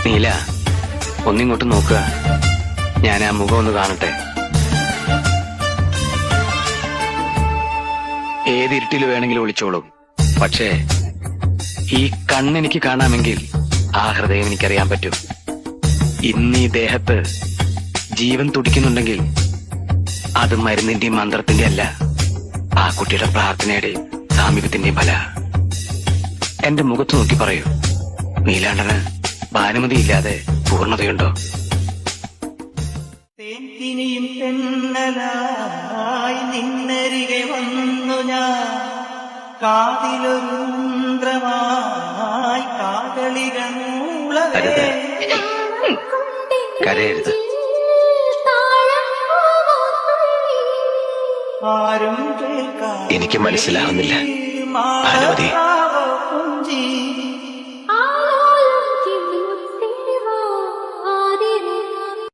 നീല, ഒന്നിങ്ങോട്ട് നോക്കുക. ഞാൻ ആ മുഖം ഒന്ന് കാണട്ടെ. ഏതിരുട്ടിൽ വേണമെങ്കിലും ഒളിച്ചോളൂ. പക്ഷേ ഈ കണ്ണെനിക്ക് കാണാമെങ്കിൽ ആ ഹൃദയം എനിക്കറിയാൻ പറ്റും. ഇന്ന് ഈ ദേഹത്ത് ജീവൻ തുടിക്കുന്നുണ്ടെങ്കിൽ അത് മരുന്നിന്റെയും മന്ത്രത്തിന്റെ അല്ല, ആ കുട്ടിയുടെ പ്രാർത്ഥനയുടെയും സാമീപ്യത്തിന്റെയും ഫല. എന്റെ മുഖത്ത് നോക്കി പറയൂ, നീലാണ്ടന് ഭാനുമതി ഇല്ലാതെ പൂർണ്ണതയുണ്ടോ? തേൻതിനിയും തെന്നലായി നിന്നരികെ വന്നു ഞാൻ, കാതിലൊരുന്ത്രമായി കാതളികൾ മൂളവേ. കരയരുത്. ആരും കേൾക്കാ എനിക്ക് മനസ്സിലാവുന്നില്ല ഭാനുമതി. കുഞ്ചി